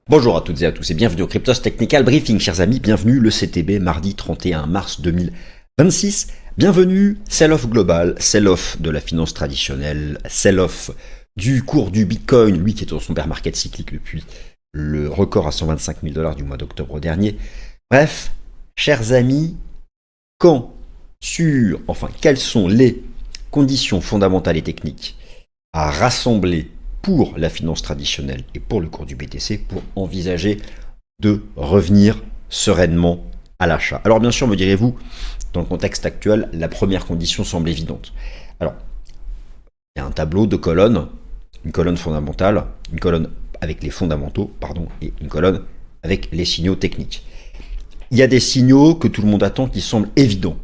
Bonjour à toutes et à tous et bienvenue au Cryptos Technical Briefing, chers amis, bienvenue le CTB mardi 31 mars 2026, bienvenue sell-off global, sell-off de la finance traditionnelle, sell-off du cours du Bitcoin, lui qui est dans son bear market cyclique depuis le record à 125 000 $ du mois d'octobre dernier. Bref, chers amis, quelles sont les conditions fondamentales et techniques à rassembler pour la finance traditionnelle et pour le cours du BTC pour envisager de revenir sereinement à l'achat. Alors bien sûr, me direz-vous, dans le contexte actuel, la première condition semble évidente. Alors, il y a un tableau de colonnes, une colonne fondamentale, une colonne avec les fondamentaux, et une colonne avec les signaux techniques. Il y a des signaux que tout le monde attend qui semblent évidents.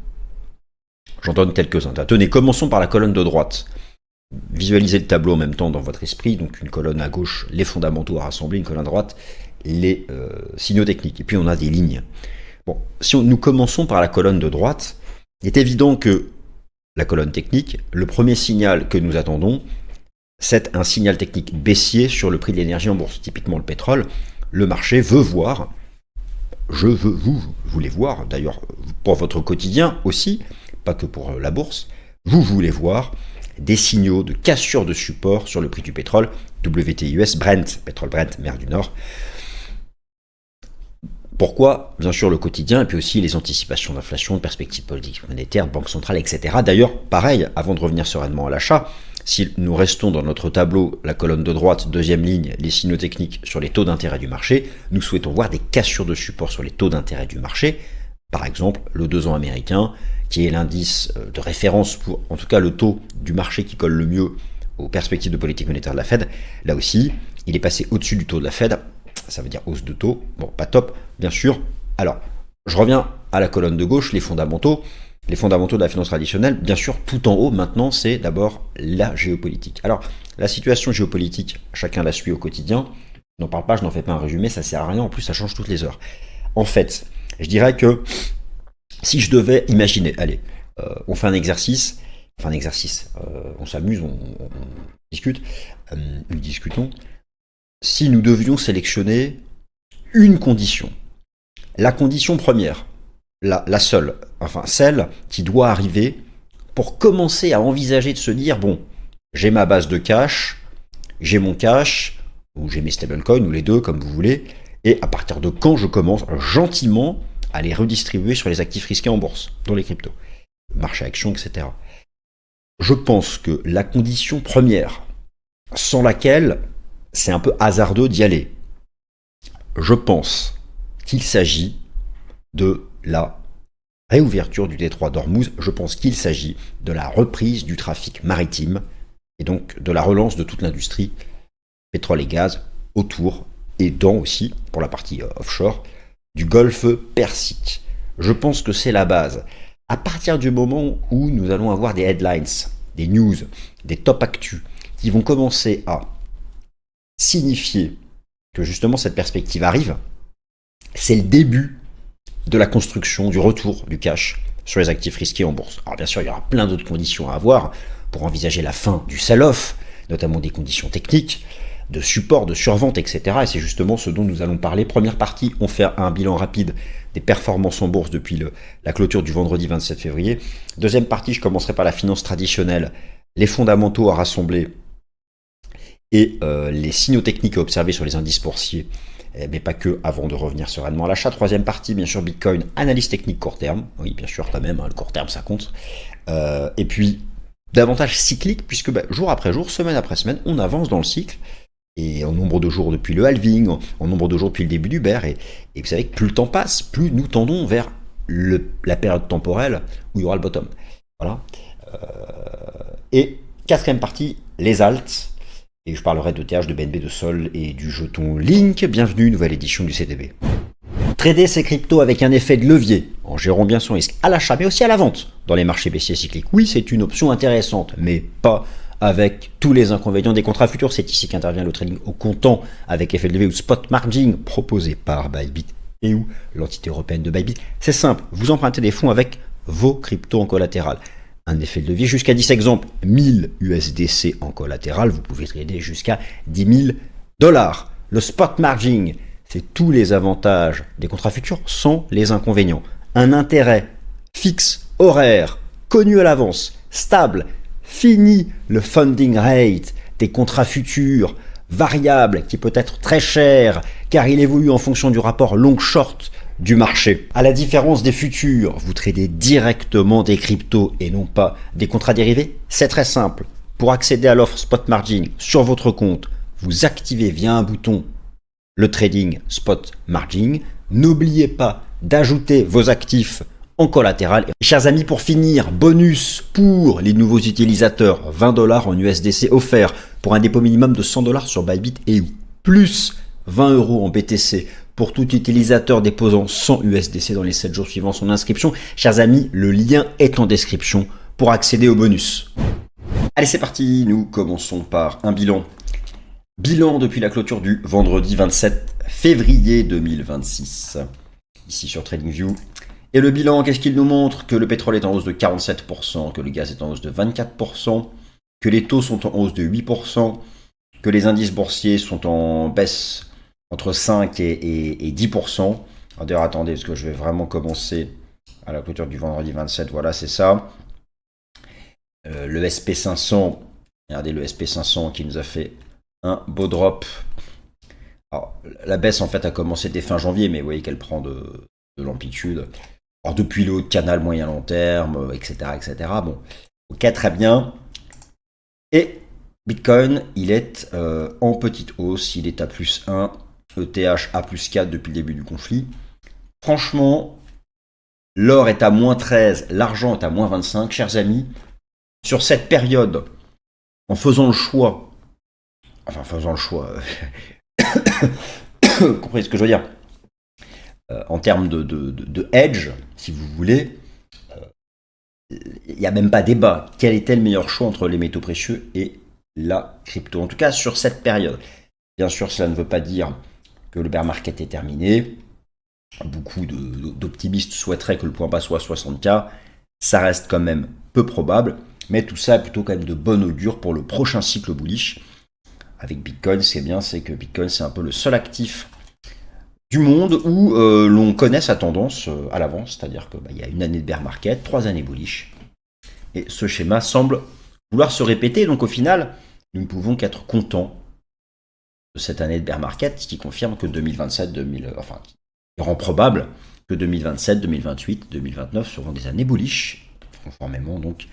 J'en donne quelques-uns. Tenez, commençons par la colonne de droite. Visualisez le tableau en même temps dans votre esprit, donc une colonne à gauche, les fondamentaux à rassembler, une colonne à droite, les signaux techniques, et puis on a des lignes. Bon, nous commençons par la colonne de droite, il est évident que la colonne technique, le premier signal que nous attendons, c'est un signal technique baissier sur le prix de l'énergie en bourse. Typiquement le pétrole, le marché veut voir, vous voulez voir, d'ailleurs pour votre quotidien aussi, pas que pour la bourse, vous voulez voir des signaux de cassure de support sur le prix du pétrole, WTI-US, Brent, pétrole Brent, mer du Nord. Pourquoi? Bien sûr le quotidien, et puis aussi les anticipations d'inflation, de perspectives politiques monétaires, banque centrale, etc. D'ailleurs, pareil, avant de revenir sereinement à l'achat, si nous restons dans notre tableau, la colonne de droite, deuxième ligne, les signaux techniques sur les taux d'intérêt du marché, nous souhaitons voir des cassures de support sur les taux d'intérêt du marché, par exemple le 2 ans américain, qui est l'indice de référence pour, en tout cas, le taux du marché qui colle le mieux aux perspectives de politique monétaire de la Fed. Là aussi, il est passé au-dessus du taux de la Fed, ça veut dire hausse de taux, bon, pas top, bien sûr. Alors, je reviens à la colonne de gauche, les fondamentaux de la finance traditionnelle, bien sûr, tout en haut, maintenant, c'est d'abord la géopolitique. Alors, la situation géopolitique, chacun la suit au quotidien, je n'en parle pas, je n'en fais pas un résumé, ça sert à rien, en plus, ça change toutes les heures. En fait, je dirais que si je devais imaginer, allez, on fait un exercice, on s'amuse, on discute, nous discutons. Si nous devions sélectionner une condition, la condition première, la seule, enfin celle qui doit arriver pour commencer à envisager de se dire, bon, j'ai ma base de cash, j'ai mon cash, ou j'ai mes stablecoins, ou les deux, comme vous voulez, et à partir de quand je commence gentiment à les redistribuer sur les actifs risqués en bourse, dans les cryptos, marché action, etc. Je pense que la condition première, sans laquelle c'est un peu hasardeux d'y aller, je pense qu'il s'agit de la réouverture du détroit d'Ormuz, je pense qu'il s'agit de la reprise du trafic maritime, et donc de la relance de toute l'industrie, pétrole et gaz, autour, et dans aussi, pour la partie offshore, du golfe Persique. Je pense que c'est la base. À partir du moment où nous allons avoir des headlines, des news, des top actus, qui vont commencer à signifier que justement cette perspective arrive, c'est le début de la construction, du retour du cash sur les actifs risqués en bourse. Alors bien sûr, il y aura plein d'autres conditions à avoir pour envisager la fin du sell-off, notamment des conditions techniques, de support, de survente, etc. Et c'est justement ce dont nous allons parler. Première partie, on fait un bilan rapide des performances en bourse depuis la clôture du vendredi 27 février. Deuxième partie, je commencerai par la finance traditionnelle, les fondamentaux à rassembler et les signaux techniques à observer sur les indices boursiers, mais pas que, avant de revenir sereinement à l'achat. Troisième partie, bien sûr, Bitcoin, analyse technique court terme. Oui, bien sûr, quand même, le court terme, ça compte. Et puis, davantage cyclique, puisque jour après jour, semaine après semaine, on avance dans le cycle. Et en nombre de jours depuis le halving, en nombre de jours depuis le début du bear, et vous savez que plus le temps passe, plus nous tendons vers la période temporelle où il y aura le bottom. Voilà. Et quatrième partie, les alts, et je parlerai de TH, de BNB, de Sol et du jeton Link. Bienvenue, nouvelle édition du CTB. Trader ces cryptos avec un effet de levier, en gérant bien son risque à l'achat, mais aussi à la vente dans les marchés baissiers cycliques. Oui, c'est une option intéressante, mais pas avec tous les inconvénients des contrats futurs. C'est ici qu'intervient le trading au comptant avec effet de levier ou spot margin proposé par Bybit et ou l'entité européenne de Bybit. C'est simple, vous empruntez des fonds avec vos cryptos en collatéral. Un effet de levier jusqu'à 10 exemples, 1000 USDC en collatéral, vous pouvez trader jusqu'à 10 000 $. Le spot margin, c'est tous les avantages des contrats futurs sans les inconvénients. Un intérêt fixe, horaire, connu à l'avance, stable, fini le funding rate des contrats futurs, variable, qui peut être très cher, car il évolue en fonction du rapport long-short du marché. À la différence des futurs, vous tradez directement des cryptos et non pas des contrats dérivés. C'est très simple. Pour accéder à l'offre Spot Margin sur votre compte, vous activez via un bouton le trading Spot Margin. N'oubliez pas d'ajouter vos actifs en collatéral. Et chers amis, pour finir, bonus pour les nouveaux utilisateurs, 20 $ en USDC offert pour un dépôt minimum de 100 $ sur Bybit et plus 20 € en BTC pour tout utilisateur déposant 100 USDC dans les 7 jours suivant son inscription. Chers amis, le lien est en description pour accéder au bonus. Allez, c'est parti, nous commençons par un bilan. Bilan depuis la clôture du vendredi 27 février 2026, ici sur TradingView. Et le bilan, qu'est-ce qu'il nous montre? Que le pétrole est en hausse de 47%, que le gaz est en hausse de 24%, que les taux sont en hausse de 8%, que les indices boursiers sont en baisse entre 5 et 10%. Alors d'ailleurs, attendez, parce que je vais vraiment commencer à la clôture du vendredi 27, voilà, c'est ça. Le SP500, regardez le SP500 qui nous a fait un beau drop. Alors, la baisse en fait a commencé dès fin janvier, mais vous voyez qu'elle prend de l'amplitude. Alors depuis le haut de canal moyen long terme, etc., etc. Bon, ok, très bien. Et Bitcoin, il est en petite hausse, il est à plus 1, ETH à plus 4 depuis le début du conflit. Franchement, l'or est à moins 13, l'argent est à moins 25, chers amis. Sur cette période, en faisant le choix, vous comprenez ce que je veux dire, en termes de hedge, si vous voulez, il n'y a même pas débat. Quel était le meilleur choix entre les métaux précieux et la crypto? En tout cas, sur cette période. Bien sûr, cela ne veut pas dire que le bear market est terminé. Beaucoup d'optimistes souhaiteraient que le point bas soit 60K. Ça reste quand même peu probable. Mais tout ça est plutôt quand même de bon augure pour le prochain cycle bullish. Avec Bitcoin, ce qui est bien, c'est que Bitcoin, c'est un peu le seul actif du monde où l'on connaît sa tendance à l'avance. C'est-à-dire qu'il y a une année de bear market, 3 années bullish. Et ce schéma semble vouloir se répéter. Donc au final, nous ne pouvons qu'être contents de cette année de bear market, qui confirme que 2027, il rend probable que 2027, 2028, 2029 seront des années bullish, conformément donc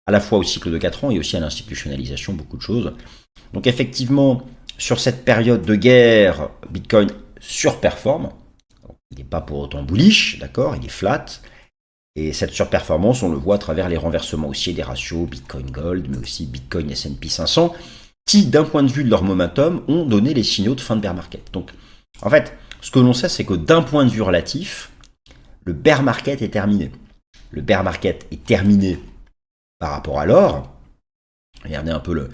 à la fois au cycle de 4 ans et aussi à l'institutionnalisation, beaucoup de choses. Donc effectivement, sur cette période de guerre, Bitcoin surperforme. Il n'est pas pour autant bullish, d'accord, il est flat. Et cette surperformance, on le voit à travers les renversements haussiers des ratios Bitcoin Gold, mais aussi Bitcoin S&P 500, qui, d'un point de vue de leur momentum, ont donné les signaux de fin de bear market. Donc, en fait, ce que l'on sait, c'est que d'un point de vue relatif, le bear market est terminé. Le bear market est terminé par rapport à l'or. Regardez un peu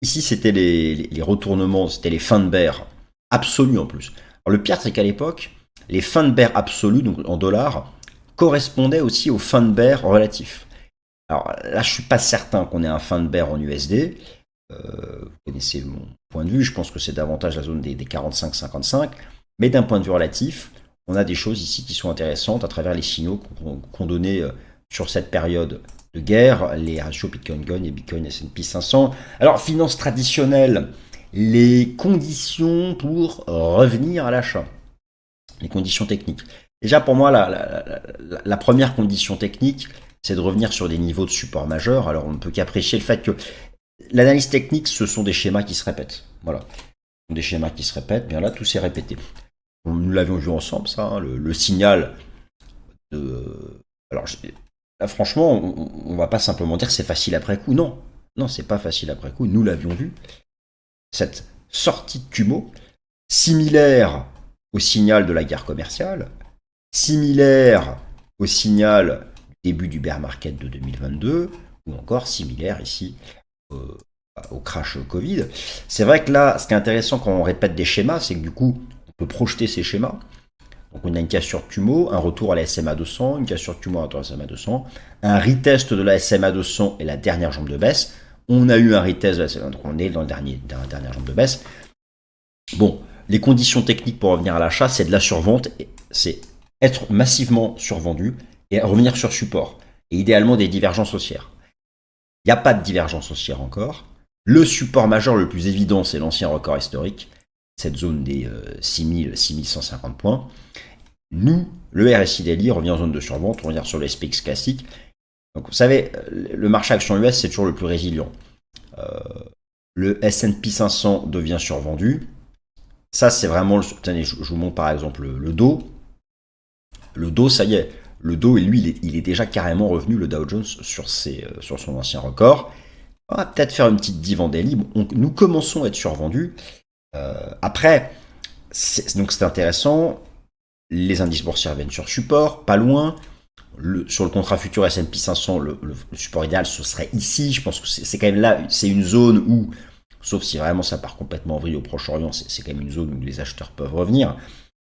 Ici, c'était les retournements, c'était les fins de bear absolus en plus. Alors, le pire, c'est qu'à l'époque, les fins de bear absolus, donc en dollars, correspondaient aussi aux fins de bear relatifs. Alors là, je suis pas certain qu'on ait un fin de bear en USD. Vous connaissez mon point de vue, je pense que c'est davantage la zone des 45-55. Mais d'un point de vue relatif, on a des choses ici qui sont intéressantes à travers les signaux qu'ont donné sur cette période de guerre, les ratios Bitcoin Gold et Bitcoin S&P 500. Alors, finance traditionnelle, les conditions pour revenir à l'achat, les conditions techniques. Déjà, pour moi, la première condition technique, c'est de revenir sur des niveaux de support majeurs. Alors, on ne peut qu'apprécier le fait que l'analyse technique, ce sont des schémas qui se répètent. Voilà. Ce sont des schémas qui se répètent. Bien là, tout s'est répété. Nous l'avions vu ensemble, ça, hein, le signal de... Alors, là, franchement, on ne va pas simplement dire que c'est facile après coup. Non, non, c'est pas facile après coup. Nous l'avions vu. Cette sortie de Kumo, similaire au signal de la guerre commerciale, similaire au signal du début du bear market de 2022, ou encore similaire ici au crash Covid. C'est vrai que là, ce qui est intéressant quand on répète des schémas, c'est que du coup, on peut projeter ces schémas. Donc on a une cassure de Kumo, un retour à la SMA 200, une cassure de Kumo, un retour à la SMA 200, un retest de la SMA 200 et la dernière jambe de baisse. On a eu un retest de la SMA, donc on est dans la dernière jambe de baisse. Bon, les conditions techniques pour revenir à l'achat, c'est de la survente, c'est être massivement survendu et revenir sur support. Et idéalement des divergences haussières. Il n'y a pas de divergence haussière encore. Le support majeur le plus évident, c'est l'ancien record historique, cette zone des 6150 points. Nous, le RSI Daily revient en zone de survente, on revient sur le SPX classique. Donc vous savez, le marché action US, c'est toujours le plus résilient. Le S&P 500 devient survendu. Ça, c'est vraiment... Tenez, je vous montre par exemple le Dow. Le Dow, ça y est. Le Dow, lui, il est déjà carrément revenu, le Dow Jones, sur son ancien record. On va peut-être faire une petite div en daily. Bon, nous commençons à être survendus. Après, donc c'est intéressant. Les indices boursiers reviennent sur support, pas loin. Sur le contrat futur S&P 500, le support idéal, ce serait ici. Je pense que c'est quand même là, c'est une zone où, sauf si vraiment ça part complètement en vrille au Proche-Orient, c'est quand même une zone où les acheteurs peuvent revenir.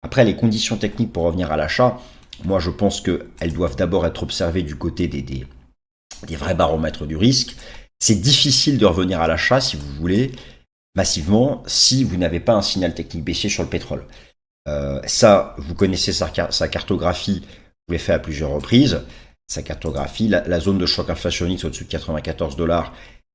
Après, les conditions techniques pour revenir à l'achat, moi je pense qu'elles doivent d'abord être observées du côté des vrais baromètres du risque. C'est difficile de revenir à l'achat, si vous voulez, massivement, si vous n'avez pas un signal technique baissier sur le pétrole. Ça, vous connaissez sa cartographie, vous l'avez fait à plusieurs reprises. Sa cartographie, la zone de choc inflationniste au-dessus de 94 $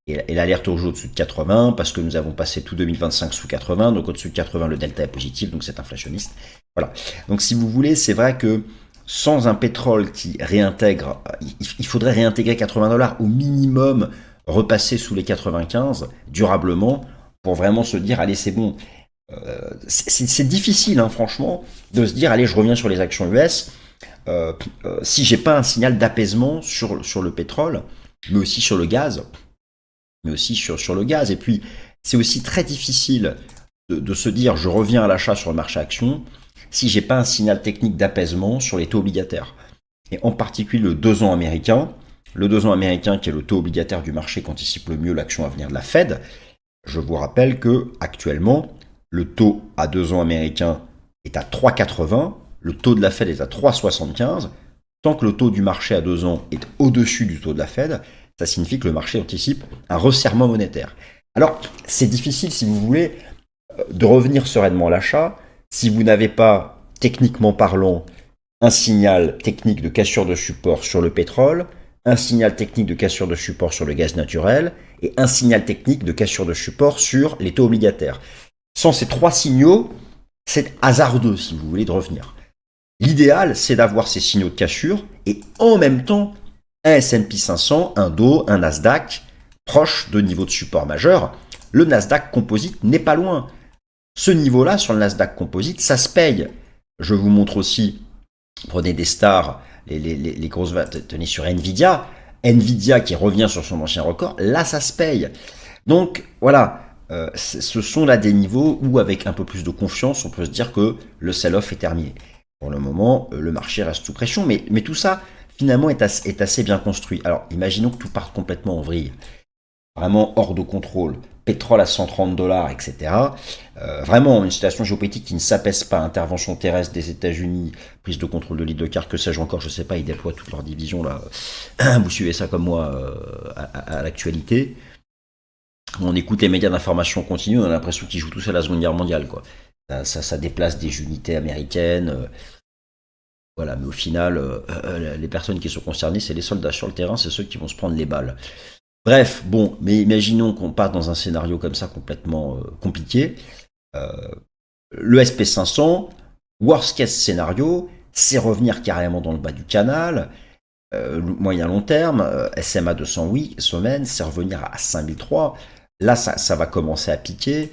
et l'alerte au jour au-dessus de 80, parce que nous avons passé tout 2025 sous 80, donc au-dessus de 80, le delta est positif, donc c'est inflationniste. Voilà. Donc si vous voulez, c'est vrai que sans un pétrole qui réintègre, il faudrait réintégrer 80 $ au minimum, repasser sous les 95 durablement, pour vraiment se dire, allez, c'est bon. C'est difficile, hein, franchement, de se dire, allez, je reviens sur les actions US, si j'ai pas un signal d'apaisement sur le pétrole, mais aussi sur le gaz, Et puis, c'est aussi très difficile de se dire, je reviens à l'achat sur le marché action, si j'ai pas un signal technique d'apaisement sur les taux obligataires. Et en particulier le 2 ans américain. Le 2 ans américain, qui est le taux obligataire du marché, qu'anticipe le mieux l'action à venir de la Fed. Je vous rappelle que actuellement, le taux à 2 ans américain est à 3,80, le taux de la Fed est à 3,75. Tant que le taux du marché à 2 ans est au-dessus du taux de la Fed, ça signifie que le marché anticipe un resserrement monétaire. Alors, c'est difficile, si vous voulez, de revenir sereinement à l'achat si vous n'avez pas, techniquement parlant, un signal technique de cassure de support sur le pétrole, un signal technique de cassure de support sur le gaz naturel et un signal technique de cassure de support sur les taux obligataires. Sans ces 3 signaux, c'est hasardeux, si vous voulez, de revenir. L'idéal, c'est d'avoir ces signaux de cassure et en même temps, un S&P 500, un Dow, un Nasdaq proche de niveaux de support majeurs. Le Nasdaq Composite n'est pas loin. Ce niveau-là, sur le Nasdaq Composite, ça se paye. Je vous montre aussi, prenez des stars, les grosses, tenez sur Nvidia qui revient sur son ancien record, là ça se paye. Donc voilà, ce sont là des niveaux où avec un peu plus de confiance, on peut se dire que le sell-off est terminé. Pour le moment, le marché reste sous pression, mais tout ça finalement est assez bien construit. Alors imaginons que tout parte complètement en vrille, vraiment hors de contrôle. Pétrole à 130 $, etc. Vraiment une situation géopolitique qui ne s'apaise pas, intervention terrestre des États-Unis, prise de contrôle de l'île de Khark, que sais-je encore, je sais pas, ils déploient toute leur division là. Vous suivez ça comme moi à l'actualité. On écoute les médias d'information continue, on a l'impression qu'ils jouent tous à la Seconde Guerre mondiale, quoi. Ça déplace des unités américaines. Voilà, mais au final, les personnes qui sont concernées, c'est les soldats sur le terrain, c'est ceux qui vont se prendre les balles. Bref, bon, mais imaginons qu'on parte dans un scénario comme ça complètement compliqué. Le SP500, worst case scénario, c'est revenir carrément dans le bas du canal. Moyen long terme, SMA 200 semaines, c'est revenir à 5003. Là, ça va commencer à piquer.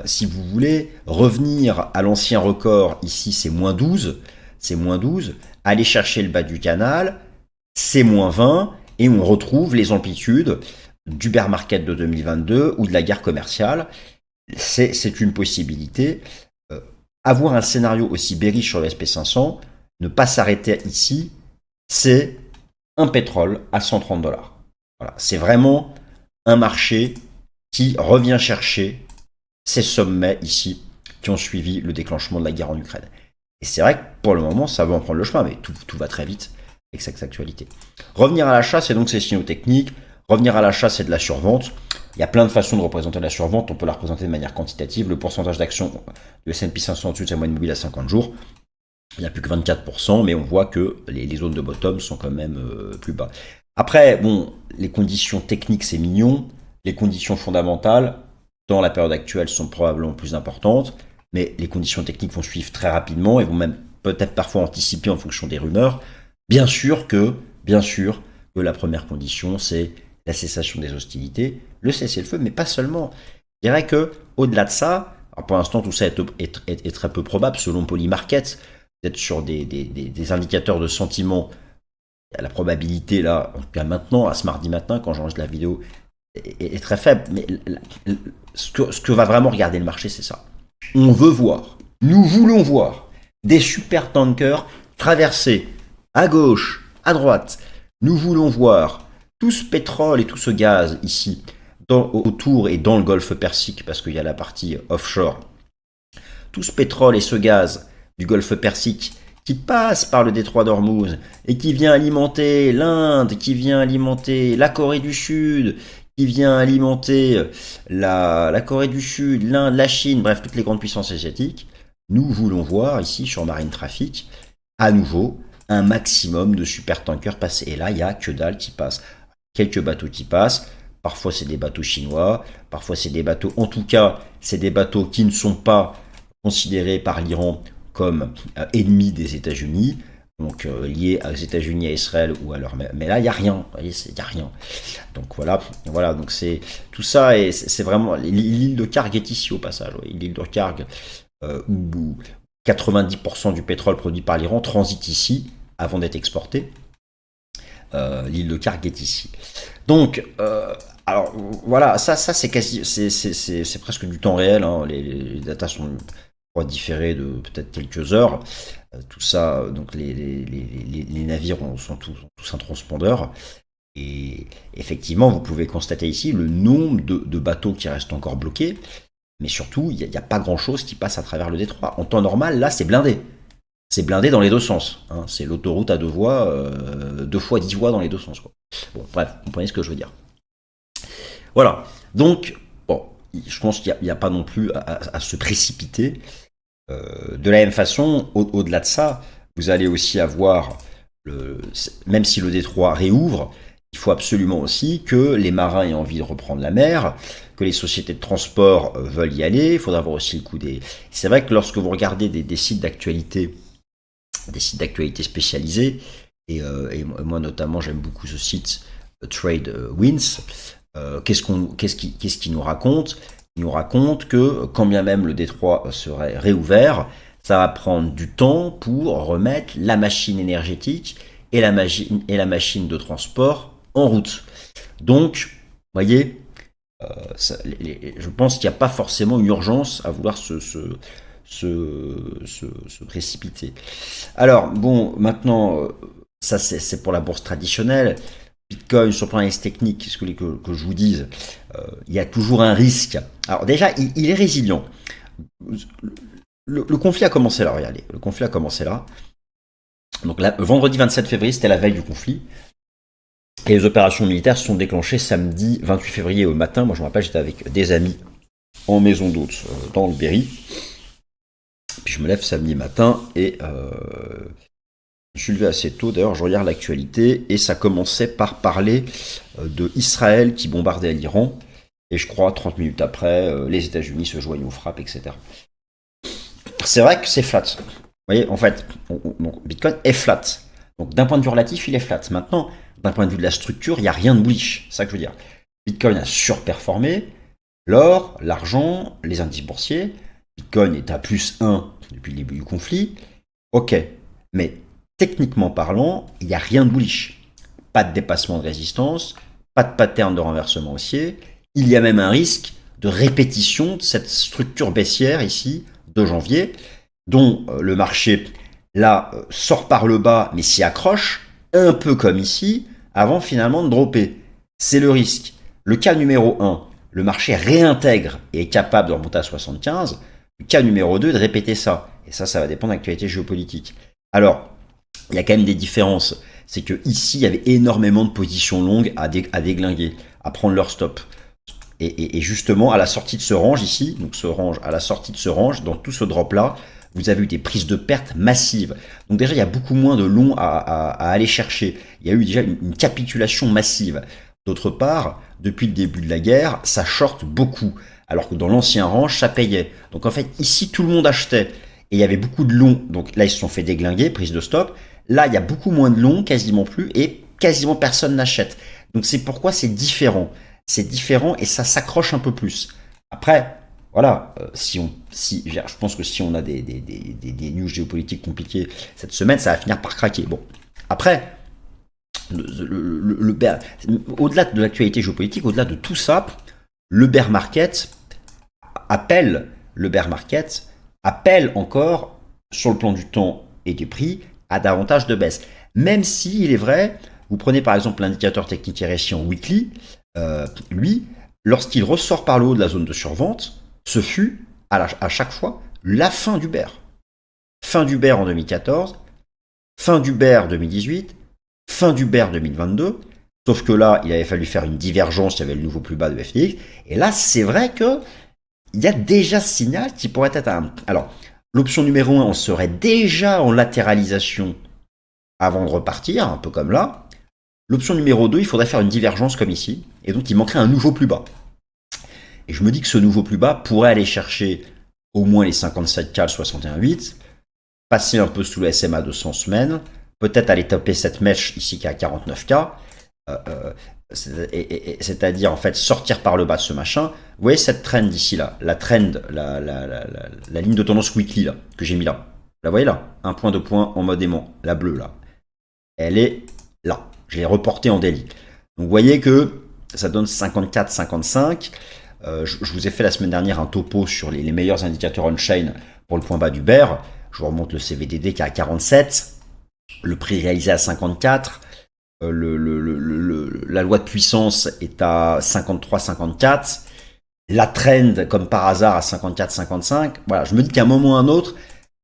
Si vous voulez revenir à l'ancien record, ici c'est moins 12. C'est moins 12. Aller chercher le bas du canal, c'est moins 20. Et on retrouve les amplitudes du bear market de 2022 ou de la guerre commerciale. C'est une possibilité. Avoir un scénario aussi bearish sur le SP500, ne pas s'arrêter ici, c'est un pétrole à 130 $. Voilà. C'est vraiment un marché qui revient chercher ces sommets ici qui ont suivi le déclenchement de la guerre en Ukraine. Et c'est vrai que pour le moment, ça va en prendre le chemin, mais tout va très vite avec cette actualité. Revenir à l'achat, c'est donc ces signaux techniques. Revenir à l'achat, c'est de la survente. Il y a plein de façons de représenter la survente. On peut la représenter de manière quantitative. Le pourcentage d'actions du S&P 500 au-dessus de sa moyenne mobile à 50 jours, il n'y a plus que 24%, mais on voit que les zones de bottom sont quand même plus bas. Après, bon, les conditions techniques, c'est mignon. Les conditions fondamentales, dans la période actuelle, sont probablement plus importantes. Mais les conditions techniques vont suivre très rapidement et vont même peut-être parfois anticiper en fonction des rumeurs. Bien sûr que la première condition, c'est la cessation des hostilités, le cessez-le-feu, mais pas seulement. Je dirais que au-delà de ça, alors pour l'instant tout ça est très peu probable selon Polymarket, peut-être sur des indicateurs de sentiment, la probabilité là, en tout cas maintenant, à ce mardi matin, quand j'enregistre la vidéo, est très faible, mais ce que va vraiment regarder le marché, c'est ça. On veut voir, nous voulons voir des super tankers traverser à gauche, à droite. Nous voulons voir tout ce pétrole et tout ce gaz ici, autour et dans le golfe Persique, parce qu'il y a la partie offshore. Tout ce pétrole et ce gaz du golfe Persique qui passe par le détroit d'Ormuz et qui vient alimenter l'Inde, qui vient alimenter la Corée du Sud, qui vient alimenter la Corée du Sud, l'Inde, la Chine, bref, toutes les grandes puissances asiatiques. Nous voulons voir ici sur Marine Traffic, à nouveau, un maximum de supertankers passer. Et là, il n'y a que dalle qui passe. Quelques bateaux qui passent. Parfois, c'est des bateaux chinois. Parfois, c'est des bateaux... En tout cas, c'est des bateaux qui ne sont pas considérés par l'Iran comme ennemis des États-Unis. Donc, liés aux États-Unis, à Israël ou à leur... Mais là, il n'y a rien. Vous voyez, il n'y a rien. Donc, voilà. Donc, c'est tout ça. Et c'est vraiment... L'île de Karg est ici, au passage. Oui. L'île de Karg, où 90% du pétrole produit par l'Iran transite ici avant d'être exporté. L'île de Karg est ici. Donc, alors voilà, ça c'est quasi, c'est presque du temps réel. Hein. Les datas sont différées de peut-être quelques heures. Tout ça, donc les navires sont tous un transpondeur. Et effectivement, vous pouvez constater ici le nombre de bateaux qui restent encore bloqués. Mais surtout, il n'y a pas grand-chose qui passe à travers le détroit. En temps normal, là, c'est blindé. C'est blindé dans les deux sens. Hein. C'est l'autoroute à 2 voies, 2 fois 10 voies dans les deux sens. Quoi. Bon, bref, vous comprenez ce que je veux dire. Voilà. Donc, bon, je pense qu'il n'y a pas non plus à se précipiter. De la même façon, au-delà de ça, vous allez aussi avoir, même si le détroit réouvre, il faut absolument aussi que les marins aient envie de reprendre la mer, que les sociétés de transport veulent y aller. Il faudra voir aussi le coût des... C'est vrai que lorsque vous regardez des sites d'actualité, spécialisés, et moi notamment j'aime beaucoup ce site Trade Winds, qu'est-ce qu'il nous raconte? Il nous raconte que quand bien même le détroit serait réouvert, ça va prendre du temps pour remettre la machine énergétique et la machine de transport en route. Donc, vous voyez, je pense qu'il n'y a pas forcément une urgence à vouloir se précipiter. Alors, bon, maintenant, ça c'est pour la bourse traditionnelle. Bitcoin, sur le plan technique, qu'est-ce que je vous dise, il y a toujours un risque. Alors déjà, il est résilient. Le conflit a commencé là, regardez. Le conflit a commencé là. Donc là, vendredi 27 février, c'était la veille du conflit. Et les opérations militaires se sont déclenchées samedi 28 février au matin. Moi, je me rappelle, j'étais avec des amis en maison d'hôtes dans le Berry. Puis je me lève samedi matin et je suis levé assez tôt. D'ailleurs, je regarde l'actualité et ça commençait par parler de Israël qui bombardait l'Iran. Et je crois, 30 minutes après, les États-Unis se joignent aux frappes, etc. C'est vrai que c'est flat. Vous voyez, en fait, Bitcoin est flat. Donc, d'un point de vue relatif, il est flat. Maintenant, d'un point de vue de la structure, il n'y a rien de bullish. C'est ça que je veux dire. Bitcoin a surperformé. L'or, l'argent, les indices boursiers. Bitcoin est à plus 1 depuis le début du conflit. Ok. Mais techniquement parlant, il n'y a rien de bullish. Pas de dépassement de résistance, pas de pattern de renversement haussier. Il y a même un risque de répétition de cette structure baissière ici de janvier, dont le marché là sort par le bas mais s'y accroche, un peu comme ici, avant finalement de dropper. C'est le risque. Le cas numéro 1, le marché réintègre et est capable de remonter à 75. Le cas numéro 2 est de répéter ça. Et ça va dépendre de l'actualité géopolitique. Alors, il y a quand même des différences. C'est que ici, il y avait énormément de positions longues à déglinguer, à prendre leur stop. Et justement, à la sortie de ce range ici, donc ce range, à la sortie de ce range, dans tout ce drop-là, vous avez eu des prises de pertes massives. Donc déjà, il y a beaucoup moins de longs à aller chercher. Il y a eu déjà une capitulation massive. D'autre part, depuis le début de la guerre, ça short beaucoup. Alors que dans l'ancien range, ça payait. Donc en fait, ici, tout le monde achetait. Et il y avait beaucoup de longs. Donc là, ils se sont fait déglinguer, prise de stop. Là, il y a beaucoup moins de longs, quasiment plus. Et quasiment personne n'achète. Donc c'est pourquoi c'est différent. C'est différent et ça s'accroche un peu plus. Après, voilà, je pense que si on a des news géopolitiques compliquées cette semaine, ça va finir par craquer. Bon, après, au-delà de l'actualité géopolitique, au-delà de tout ça, le bear market appelle encore, sur le plan du temps et des prix, à davantage de baisse. Même si, il est vrai, vous prenez par exemple l'indicateur technique RSI en weekly, lui, lorsqu'il ressort par le haut de la zone de survente, ce fut à chaque fois la fin du bear. Fin du bear en 2014, fin du bear 2018, fin du bear 2022, sauf que là, il avait fallu faire une divergence, il y avait le nouveau plus bas de FTX, et là, c'est vrai que il y a déjà ce signal qui pourrait être Alors, l'option numéro 1, on serait déjà en latéralisation avant de repartir, un peu comme là. L'option numéro 2, il faudrait faire une divergence comme ici, et donc il manquerait un nouveau plus bas. Et je me dis que ce nouveau plus bas pourrait aller chercher au moins les 57K, le 61,8, passer un peu sous le SMA 200 semaines, peut-être aller taper cette mèche ici qui est à 49K, c'est-à-dire en fait sortir par le bas de ce machin. Vous voyez cette trend ici là, la trend, la ligne de tendance weekly là, que j'ai mis là. La voyez là, un point de point en mode aimant, la bleue là. Elle est là, je l'ai reportée en daily. Donc vous voyez que ça donne 54, 55. Je vous ai fait la semaine dernière un topo sur les meilleurs indicateurs on-chain pour le point bas du bear. Je vous remonte le CVDD qui est à 47, le prix réalisé à 54, la loi de puissance est à 53, 54, la trend comme par hasard à 54, 55. Voilà, je me dis qu'à un moment ou à un autre,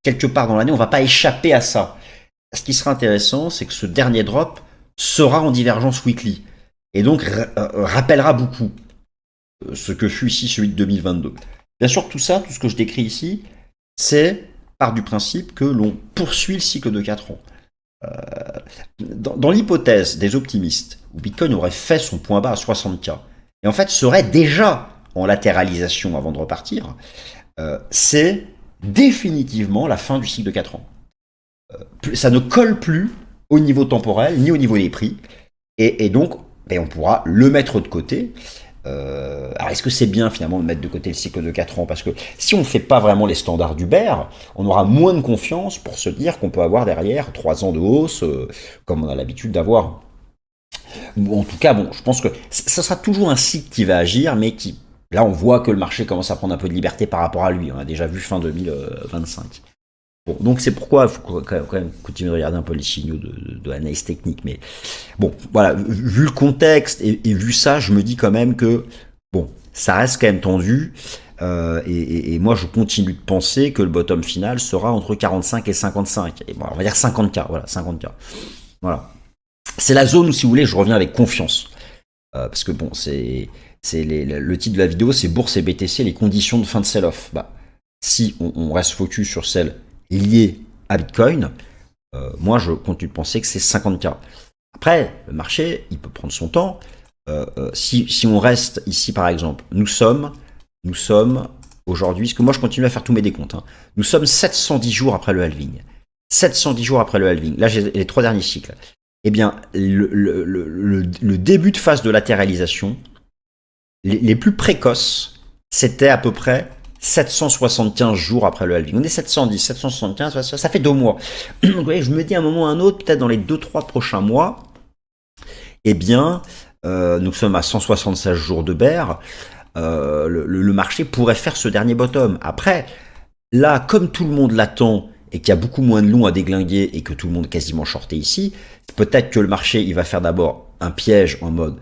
quelque part dans l'année, on ne va pas échapper à ça. Ce qui sera intéressant, c'est que ce dernier drop sera en divergence weekly et donc rappellera beaucoup ce que fut ici celui de 2022. Bien sûr, tout ça, tout ce que je décris ici, c'est part du principe que l'on poursuit le cycle de 4 ans. Dans l'hypothèse des optimistes, où Bitcoin aurait fait son point bas à 60K, et en fait serait déjà en latéralisation avant de repartir, c'est définitivement la fin du cycle de 4 ans. Ça ne colle plus au niveau temporel, ni au niveau des prix, et donc on pourra le mettre de côté. Alors est-ce que c'est bien finalement de mettre de côté le cycle de 4 ans? Parce que si on ne fait pas vraiment les standards du bear, on aura moins de confiance pour se dire qu'on peut avoir derrière 3 ans de hausse, comme on a l'habitude d'avoir. Ou en tout cas, bon, je pense que ça sera toujours un cycle qui va agir, mais qui, là on voit que le marché commence à prendre un peu de liberté par rapport à lui. On a déjà vu fin 2025. Bon, donc c'est pourquoi il faut quand même continuer de regarder un peu les signaux de l'analyse technique. Mais bon, voilà, vu le contexte et vu ça, je me dis quand même que bon, ça reste quand même tendu. Et moi, je continue de penser que le bottom final sera entre 45 et 55. Et bon, on va dire 50K, voilà, 50K. Voilà. C'est la zone où, si vous voulez, je reviens avec confiance. Parce que bon, le titre de la vidéo, c'est Bourse et BTC, les conditions de fin de sell-off. Bah, si on reste focus sur celle lié à Bitcoin, moi je continue de penser que c'est 50K. Après, le marché, il peut prendre son temps. Si on reste ici par exemple, nous sommes aujourd'hui, parce que moi je continue à faire tous mes décomptes, hein, nous sommes 710 jours après le halving. 710 jours après le halving. Là j'ai les 3 derniers cycles. Eh bien, le début de phase de latéralisation, les plus précoces, c'était à peu près 775 jours après le halving. On est 710, 775, ça fait 2 mois. Donc, vous voyez, je me dis à un moment ou à un autre, peut-être dans les 2-3 prochains mois, eh bien, nous sommes à 176 jours de bear, le marché pourrait faire ce dernier bottom. Après, là, comme tout le monde l'attend et qu'il y a beaucoup moins de longs à déglinguer et que tout le monde est quasiment shorté ici, peut-être que le marché, il va faire d'abord un piège en mode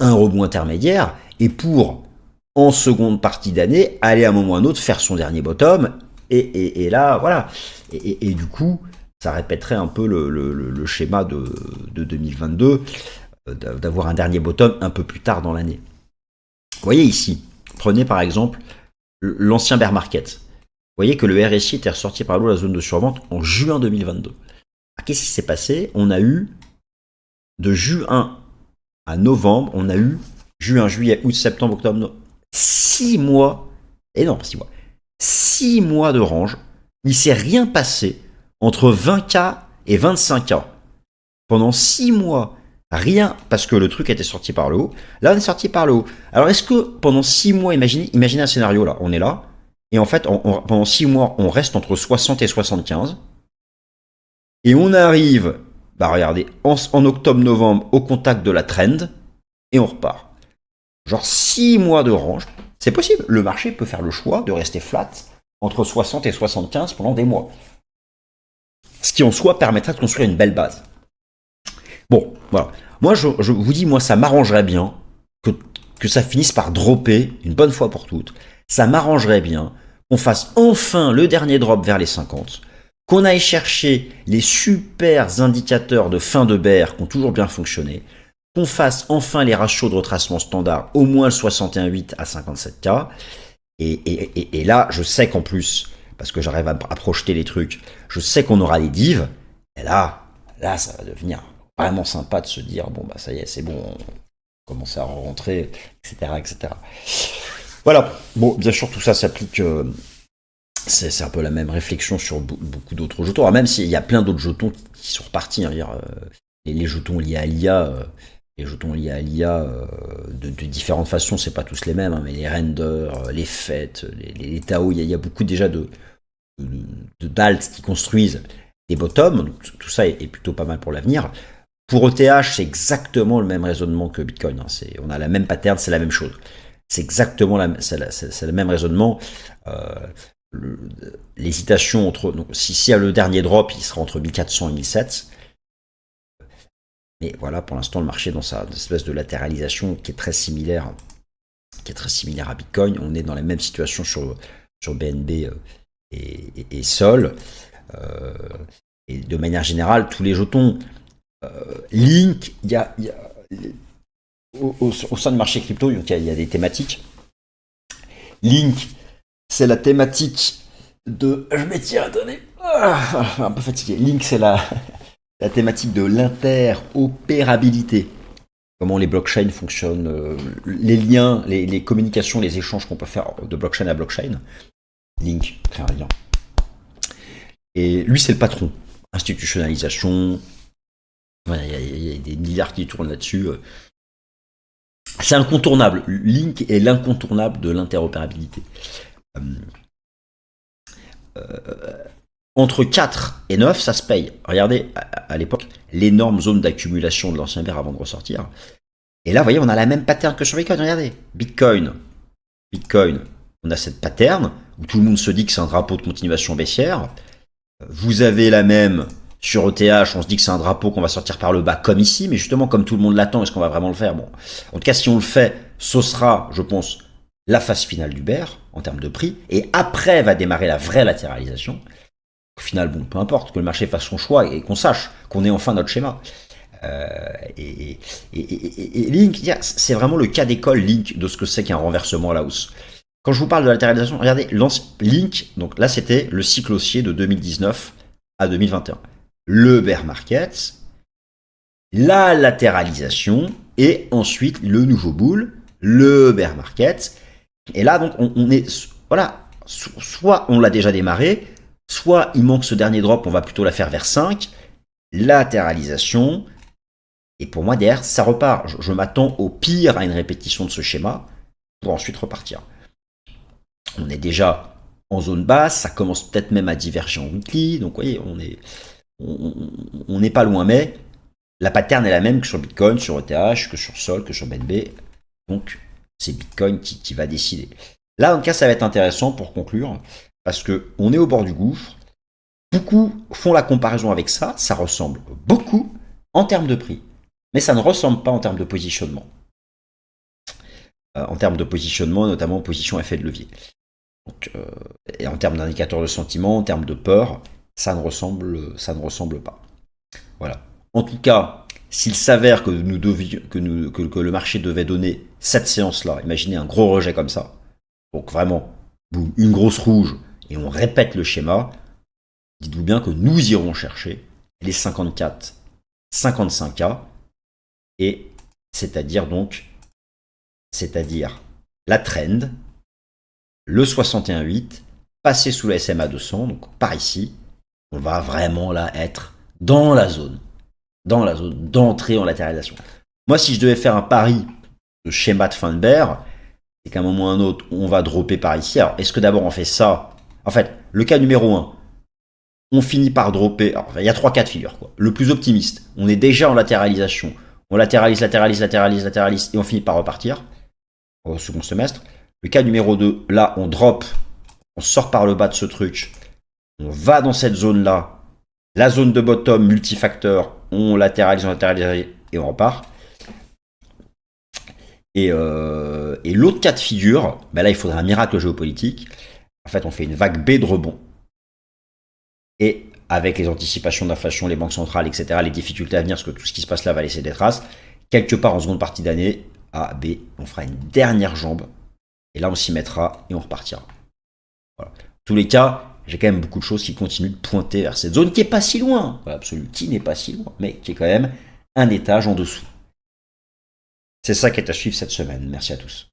un rebond intermédiaire et pour en seconde partie d'année, aller à un moment ou à un autre faire son dernier bottom, et là, voilà. Et du coup, ça répéterait un peu le schéma de 2022, d'avoir un dernier bottom un peu plus tard dans l'année. Vous voyez ici, prenez par exemple l'ancien bear market. Vous voyez que le RSI était ressorti par l'eau la zone de survente en juin 2022. Qu'est-ce qui s'est passé? On a eu de juin à novembre, on a eu juin, juillet, août, septembre, octobre, novembre, 6 mois, et non, 6 mois, 6 mois de range. Il ne s'est rien passé entre 20K et 25K. Pendant 6 mois, rien, parce que le truc était sorti par le haut. Là, on est sorti par le haut. Alors, est-ce que pendant 6 mois, imaginez un scénario là, on est là, et en fait, pendant 6 mois, on reste entre 60 et 75, et on arrive, bah regardez, en octobre-novembre, au contact de la trend, et on repart. Genre 6 mois de range, c'est possible. Le marché peut faire le choix de rester flat entre 60 et 75 pendant des mois. Ce qui en soi permettra de construire une belle base. Bon, voilà. Moi, je vous dis, moi, ça m'arrangerait bien que ça finisse par dropper une bonne fois pour toutes. Ça m'arrangerait bien qu'on fasse enfin le dernier drop vers les 50, qu'on aille chercher les super indicateurs de fin de bear qui ont toujours bien fonctionné, qu'on fasse enfin les ratios de retracement standard, au moins le 61,8 à 57K. Et là, je sais qu'en plus, parce que j'arrive à projeter les trucs, je sais qu'on aura les divs. Et là, ça va devenir vraiment sympa de se dire, bon, bah ça y est, c'est bon, on commence à rentrer, etc., etc. Voilà. Bon, bien sûr, tout ça s'applique. C'est un peu la même réflexion sur beaucoup d'autres jetons. Alors, même s'il y a plein d'autres jetons qui sont repartis. Hein, les jetons liés à l'IA. Les jetons liés à l'IA de différentes façons, c'est pas tous les mêmes, hein, mais les renders, les FET, les Tao, il y a beaucoup déjà d'alts qui construisent des bottoms, donc tout ça est plutôt pas mal pour l'avenir. Pour ETH, c'est exactement le même raisonnement que Bitcoin, hein, on a la même pattern, c'est la même chose. C'est exactement c'est le même raisonnement. L'hésitation entre, donc, si le dernier drop, il sera entre 1400 et 1700. Mais voilà, pour l'instant, le marché est dans cette espèce de latéralisation qui est très similaire à Bitcoin. On est dans la même situation sur BNB et Sol. Et de manière générale, tous les jetons, Link, il y a au sein du marché crypto, il y a des thématiques. Link, c'est la thématique de... Je m'étire, attendez. Un peu fatigué. Link, c'est la thématique de l'interopérabilité. Comment les blockchains fonctionnent, les liens, les communications, les échanges qu'on peut faire de blockchain à blockchain. Link, très bien. Et lui, c'est le patron. Institutionnalisation. Il y a des milliards qui tournent là-dessus. C'est incontournable. Link est l'incontournable de l'interopérabilité. Entre 4 et 9, ça se paye. Regardez, à l'époque, l'énorme zone d'accumulation de l'ancien bear avant de ressortir. Et là, vous voyez, on a la même pattern que sur Bitcoin. Regardez, Bitcoin, on a cette pattern où tout le monde se dit que c'est un drapeau de continuation baissière. Vous avez la même sur ETH, on se dit que c'est un drapeau qu'on va sortir par le bas comme ici, mais justement, comme tout le monde l'attend, est-ce qu'on va vraiment le faire? Bon, en tout cas, si on le fait, ce sera, je pense, la phase finale du bear en termes de prix. Et après va démarrer la vraie latéralisation. Au final, bon, peu importe que le marché fasse son choix et qu'on sache qu'on ait enfin notre schéma. Et Link, c'est vraiment le cas d'école Link de ce que c'est qu'un renversement à la hausse. Quand je vous parle de latéralisation, regardez, Link, donc là c'était le cycle haussier de 2019 à 2021. Le bear market, la latéralisation et ensuite le nouveau bull, le bear market. Et là donc on est, voilà, soit on l'a déjà démarré, soit il manque ce dernier drop, on va plutôt la faire vers 5, latéralisation, et pour moi derrière ça repart. Je m'attends au pire à une répétition de ce schéma pour ensuite repartir. On est déjà en zone basse, ça commence peut-être même à diverger en weekly, donc vous voyez, on n'est pas loin, mais la pattern est la même que sur Bitcoin, sur ETH, que sur Sol, que sur BNB, donc c'est Bitcoin qui va décider. Là, en tout cas, ça va être intéressant pour conclure, parce qu'on est au bord du gouffre, beaucoup font la comparaison avec ça, ça ressemble beaucoup en termes de prix, mais ça ne ressemble pas en termes de positionnement. En termes de positionnement, notamment position effet de levier. Donc, et en termes d'indicateurs de sentiment, en termes de peur, ça ne ressemble pas. Voilà. En tout cas, s'il s'avère que, que le marché devait donner cette séance-là, imaginez un gros rejet comme ça, donc vraiment, boum, une grosse rouge, et on répète le schéma, dites-vous bien que nous irons chercher les 54, 55K, et c'est-à-dire la trend, le 61,8, passer sous la SMA 200, donc par ici, on va vraiment là être dans la zone d'entrée en latéralisation. Moi, si je devais faire un pari de schéma de fin de bear, c'est qu'à un moment ou à un autre, on va dropper par ici. Alors, est-ce que d'abord on fait ça? En fait, le cas numéro 1, on finit par dropper. Alors, il y a 3 cas de figure, quoi. Le plus optimiste, on est déjà en latéralisation. On latéralise, et on finit par repartir au second semestre. Le cas numéro 2, là, on drop, on sort par le bas de ce truc, on va dans cette zone-là, la zone de bottom multifacteur, on latéralise et on repart. Et l'autre cas de figure, ben là il faudrait un miracle géopolitique. En fait, on fait une vague B de rebond. Et avec les anticipations d'inflation, les banques centrales, etc., les difficultés à venir, parce que tout ce qui se passe là va laisser des traces, quelque part en seconde partie d'année, A, B, on fera une dernière jambe. Et là, on s'y mettra et on repartira. Voilà. En tous les cas, j'ai quand même beaucoup de choses qui continuent de pointer vers cette zone qui n'est pas si loin, absolument, qui n'est pas si loin, mais qui est quand même un étage en dessous. C'est ça qui est à suivre cette semaine. Merci à tous.